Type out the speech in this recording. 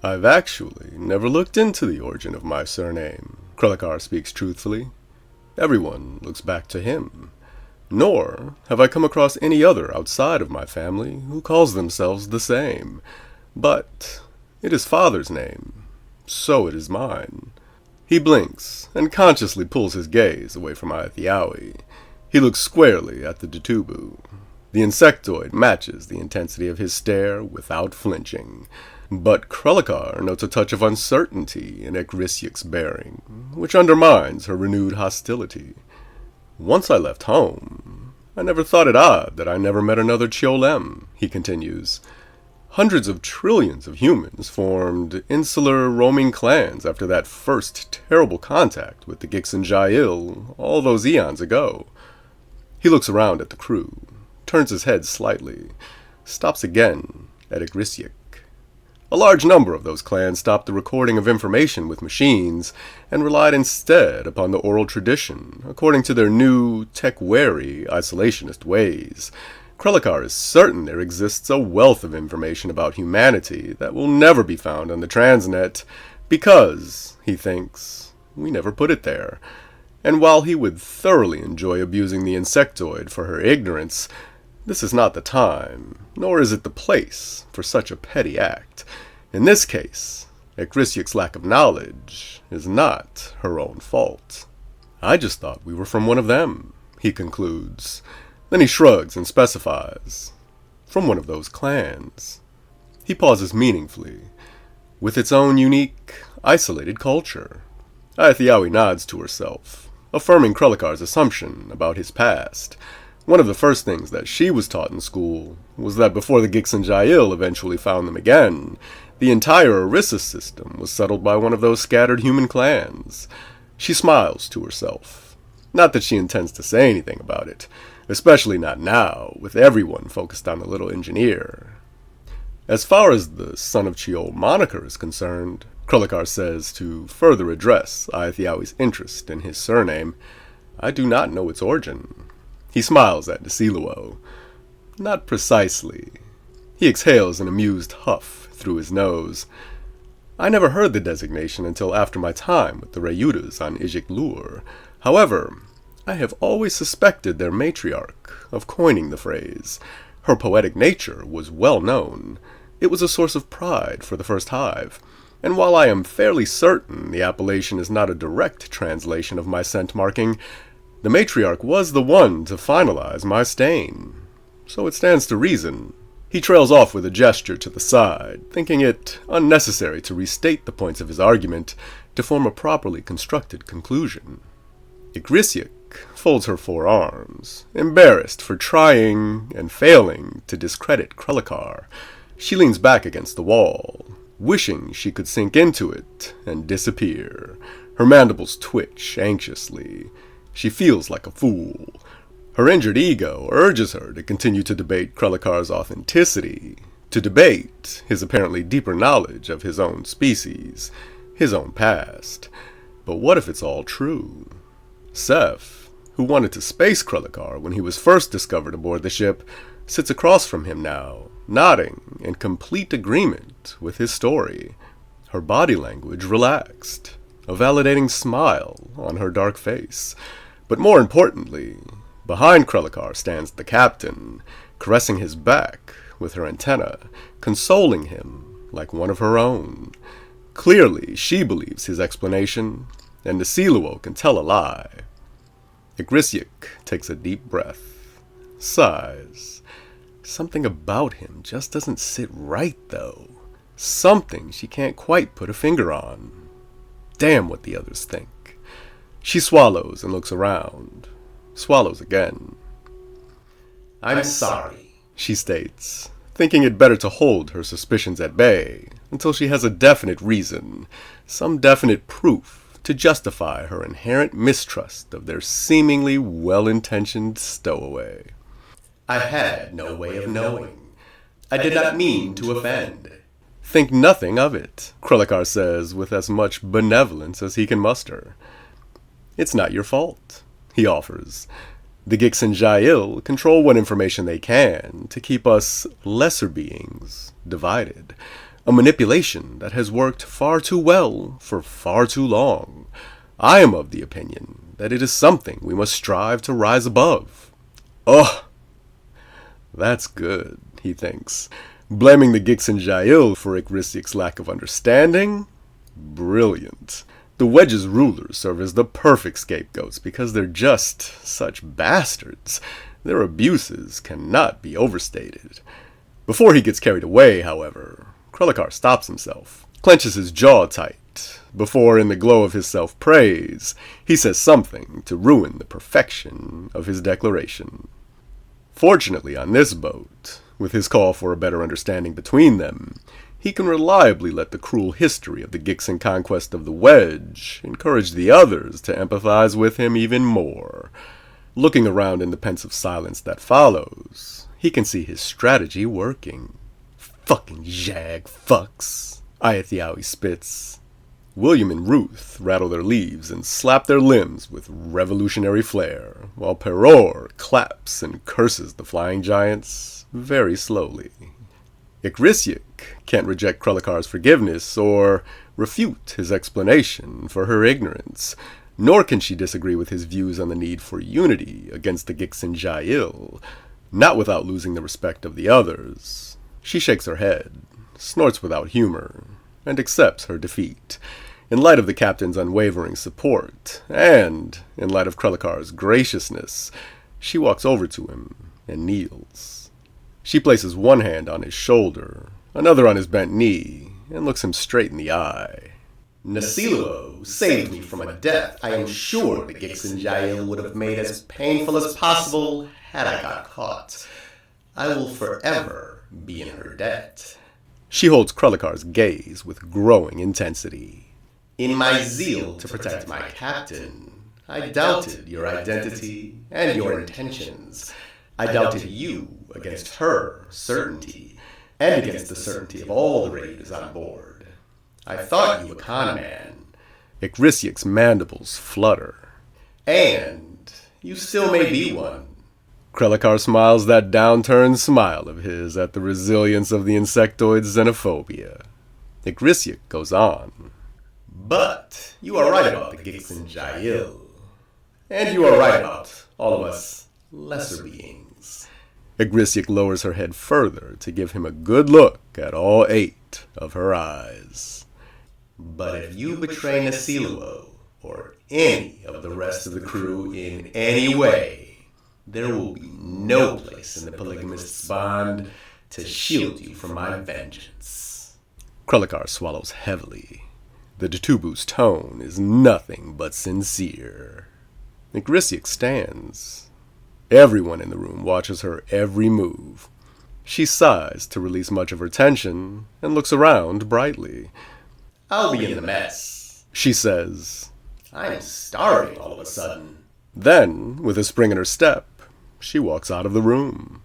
I've actually never looked into the origin of my surname, Krellikar speaks truthfully. Everyone looks back to him. Nor have I come across any other outside of my family who calls themselves the same. But it is father's name, so it is mine. He blinks and consciously pulls his gaze away from Aethiowie. He looks squarely at the Datubu. The insectoid matches the intensity of his stare without flinching. But Krellikar notes a touch of uncertainty in Ekrisyuk's bearing, which undermines her renewed hostility. Once I left home, I never thought it odd that I never met another Chiolem, he continues. Hundreds of trillions of humans formed insular roaming clans after that first terrible contact with the Gixen-Jail all those eons ago. He looks around at the crew, turns his head slightly, stops again at Ekrisyuk. A large number of those clans stopped the recording of information with machines and relied instead upon the oral tradition, according to their new, tech-wary, isolationist ways. Krellikar is certain there exists a wealth of information about humanity that will never be found on the Transnet because, he thinks, we never put it there. And while he would thoroughly enjoy abusing the insectoid for her ignorance, this is not the time, nor is it the place, for such a petty act. In this case, Ekrisyuk's lack of knowledge is not her own fault. I just thought we were from one of them, he concludes. Then he shrugs and specifies, from one of those clans. He pauses meaningfully, with its own unique, isolated culture. Aethiowie nods to herself, affirming Krellikar's assumption about his past. One of the first things that she was taught in school was that before the Gixen-Jail eventually found them again, the entire Orissa system was settled by one of those scattered human clans. She smiles to herself. Not that she intends to say anything about it, especially not now, with everyone focused on the little engineer. As far as the Son of Chiol moniker is concerned, Krellikar says to further address Aethiowie's interest in his surname, I do not know its origin. He smiles at Desiluo. Not precisely. He exhales an amused huff through his nose. I never heard the designation until after my time with the Rayudas on Ijik Lur. However, I have always suspected their matriarch of coining the phrase. Her poetic nature was well known. It was a source of pride for the first hive. And while I am fairly certain the appellation is not a direct translation of my scent marking, the matriarch was the one to finalize my stain. So it stands to reason. He trails off with a gesture to the side, thinking it unnecessary to restate the points of his argument to form a properly constructed conclusion. Ekrisyuk folds her forearms, embarrassed for trying and failing to discredit Krellikar. She leans back against the wall, wishing she could sink into it and disappear. Her mandibles twitch anxiously. She feels like a fool. Her injured ego urges her to continue to debate Krellikar's authenticity, to debate his apparently deeper knowledge of his own species, his own past. But what if it's all true? Seth, who wanted to space Krellikar when he was first discovered aboard the ship, sits across from him now, nodding in complete agreement with his story. Her body language relaxed, a validating smile on her dark face. But more importantly, behind Krellikar stands the captain, caressing his back with her antenna, consoling him like one of her own. Clearly, she believes his explanation, and Desiluo can tell a lie. Ekrisyuk takes a deep breath, sighs. Something about him just doesn't sit right, though. Something she can't quite put a finger on. Damn what the others think. She swallows and looks around. Swallows again. I'm sorry, she states, thinking it better to hold her suspicions at bay until she has a definite reason, some definite proof to justify her inherent mistrust of their seemingly well-intentioned stowaway. I had no way of knowing. I did not mean to offend. Think nothing of it, Krellikar says with as much benevolence as he can muster. It's not your fault, he offers. The Gixen-Jail control what information they can to keep us lesser beings divided. a manipulation that has worked far too well for far too long. I am of the opinion that it is something we must strive to rise above. Oh, that's good, he thinks. Blaming the Gixen Jail for Icrisiac's lack of understanding? Brilliant. The Wedge's rulers serve as the perfect scapegoats because they're just such bastards. Their abuses cannot be overstated. Before he gets carried away, however, Krellikar stops himself, clenches his jaw tight, before, in the glow of his self-praise, he says something to ruin the perfection of his declaration. Fortunately, on this boat, with his call for a better understanding between them, he can reliably let the cruel history of the Gixen conquest of the Wedge encourage the others to empathize with him even more. Looking around in the pensive silence that follows, he can see his strategy working. Fucking jag fucks, Ayathiawi spits. William and Ruth rattle their leaves and slap their limbs with revolutionary flair, while Peror claps and curses the flying giants very slowly. Icrisiac can't reject Krellikar's forgiveness or refute his explanation for her ignorance, nor can she disagree with his views on the need for unity against the Gixen Jail, not without losing the respect of the others. She shakes her head, snorts without humor, and accepts her defeat. In light of the captain's unwavering support, and in light of Krellikar's graciousness, she walks over to him and kneels. She places one hand on his shoulder, another on his bent knee, and looks him straight in the eye. Nasiluo saved me from a death I am sure the Gixen Jail would have made as painful as possible had I got caught. I will forever be in her debt. She holds Krellikar's gaze with growing intensity. In my zeal to protect my captain, I doubted your identity and your intentions. I doubted you against her certainty, and against the certainty of all the raiders on board. I thought you a con man. Icrisiac's mandibles flutter. And you still may be one. Krellikar smiles that downturned smile of his at the resilience of the insectoid's xenophobia. Icrisiac goes on. But you are right about the Gixen Jail. And you are right about all of us lesser beings. Icrisiac lowers her head further to give him a good look at all 8 of her eyes. But if you betray Nasiluo, or any of the rest of the crew in any way, there will be no place in the polygamist's bond to shield you from my vengeance. Krellikar swallows heavily. The Tutubu's tone is nothing but sincere. Icrisiac stands. Everyone in the room watches her every move. She sighs to release much of her tension and looks around brightly. I'll be in the mess, she says. I'm starving all of a sudden. Then, with a spring in her step, she walks out of the room.